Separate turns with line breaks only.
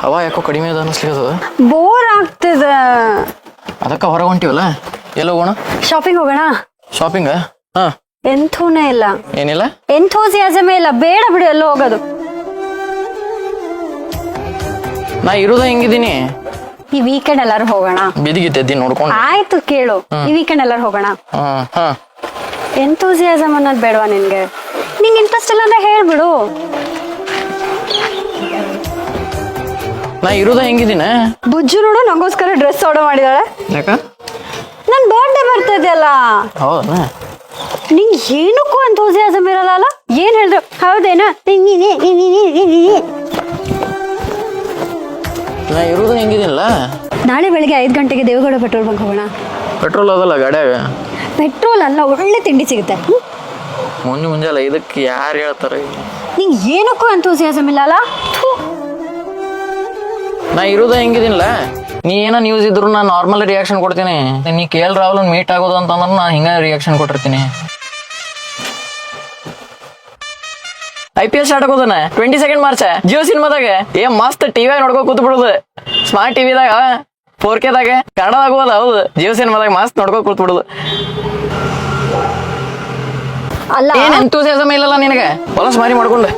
ಹವಾ ಯಾಕೋ ಕಡಿಮೆ ಅದ ಅನಿಸ್ಲಿಕ್ಕದ.
ಬೋರ್ ಆಗ್ತಿದೆ.
ಅದಕ್ಕೆ ಹೊರಗೆ ಹೊಂಟಿವಲ್ಲ, ಎಲ್ಲ ಹೋಗೋಣ?
ಶಾಪಿಂಗ್ ಹೋಗೋಣ.
ಶಾಪಿಂಗ್? ಹಾ.
ಎಂಥೂನೇ ಇಲ್ಲ.
ಏನಿಲ್ಲ?
ಎಂಥೂಸಿಯಾಸಮೇ ಇಲ್ಲ. ಬೇಡ ಬಿಡು ಎಲ್ಲ ಹೋಗೋದು.
ನಾ ಇರೋದ ಹೆಂಗಿದ್ದೀನಿ.
ಈ ವೀಕೆಂಡ್ ಎಲ್ಲಾರು ಹೋಗೋಣ.
ಬಿದಿಗಿದ್ದೆ ನೋಡ್ಕೊಂಡು.
ಆಯ್ತು ಕೇಳು, ಈ ವೀಕೆಂಡ್ ಎಲ್ಲಾರು ಹೋಗೋಣ.
ಹಾ.
ಎಂಥೂಸಿಯಾಸಮ್ ಅನ್ನೋದು ಬೇಡವಾ ನಿನ್ಗೆ? ನಿಂಗೆ ಇಂಟ್ರೆಸ್ಟ್ ಇಲ್ಲ ಅಂದ್ರೆ ಹೇಳ್ಬಿಡು.
ನಾ ಇರೋದ ಹೆಂಗಿದ್ದೀನ?
ಬುಜ್ಜು ನೋಡು ನಂಗೋಸ್ಕರ ಡ್ರೆಸ್ ಆರ್ಡರ್ ಮಾಡಿದಾಳೆ.
ಯಾಕ?
ನನ್ ಬರ್ಡೇ ಬರ್ತಿದೆಯಲ್ಲ.
ಹೌದಾ?
ನಿಂಗೆ ಏನಕ್ಕೂ ಎಂಥೂಸಿಯಾಸಮ್ ಇರಲ್ಲ. ಏನ್ ಹೇಳಿದ್ರು ಹೌದೇನಾ?
ನಾ ಇರೋದು ಹೆಂಗಿದಿಲ್ಲ.
ನಾಳೆ ಬೆಳಿಗ್ಗೆ 5 ಗಂಟೆಗೆ ದೇವಗೌಡ ಪೆಟ್ರೋಲ್ ಬಂಕ್ ಹೋಗೋಣ.
ಪೆಟ್ರೋಲ್ ಅದಲ್ಲ ಗಾಡ್ಯಾಗ.
ಪೆಟ್ರೋಲ್ ಅಲ್ಲ, ಒಳ್ಳೆ ತಿಂಡಿ ಸಿಗುತ್ತೆ.
ಮುಂಜಾನೆ ಇದಕ್ಕೆ ಯಾರು ಹೇಳ್ತಾರೆ?
ನಿಂಗೆ ಏನಕ್ಕೂ ಎಂಥೂಸಿಯಾಸಮ್ ಇಲ್ಲ ಅಲ್ಲ.
ನಾ ಇರೋದ ಹೆಂಗಿದಿಲ್ಲ. ನೀ ಏನೋ ನ್ಯೂಸ್ ಇದ್ರು ನಾನು ನಾರ್ಮಲ್ ರಿಯಾಕ್ಷನ್ ಕೊಡ್ತೀನಿ. ನೀ KL ರಾಹುಲ್ ಮೀಟ್ ಆಗೋದು ಅಂತಂದ್ರೆ ನಾನು ಹಿಂಗ ರಿಯಾಕ್ಷನ್ ಕೊಟ್ಟಿರ್ತೀನಿ. IPL ಸ್ಟಾರ್ಟ್ ಆಗೋದನ 22 ಮಾರ್ಚ್ ಜಿಯೋ ಸಿನಿಮಾದಾಗ. ಮಸ್ತ್ ಟಿವಿ ನೋಡ್ಕೊ ಕೂತ್ ಬಿಡುದು. ಸ್ಮಾರ್ಟ್ ಟಿವಿದಾಗ 4K ದಾಗ ಕನ್ನಡದಾಗ ಹೋದ. ಹೌದು, ಜಿಯೋ ಸಿನಿಮಾದಾಗ ಮಸ್ತ್ ನೋಡ್ಕೊ ಕೂತ್ ಬಿಡುದು.
ಅಲ್ಲ
ಏನ್ ಎಂತೂಸಿಯಾಸಮ್ ಇಲ್ಲಲ್ಲ ನಿನಗೆ ಹೊಲಸ್ ಮಾರಿ ಮಾಡ್ಕೊಂಡು.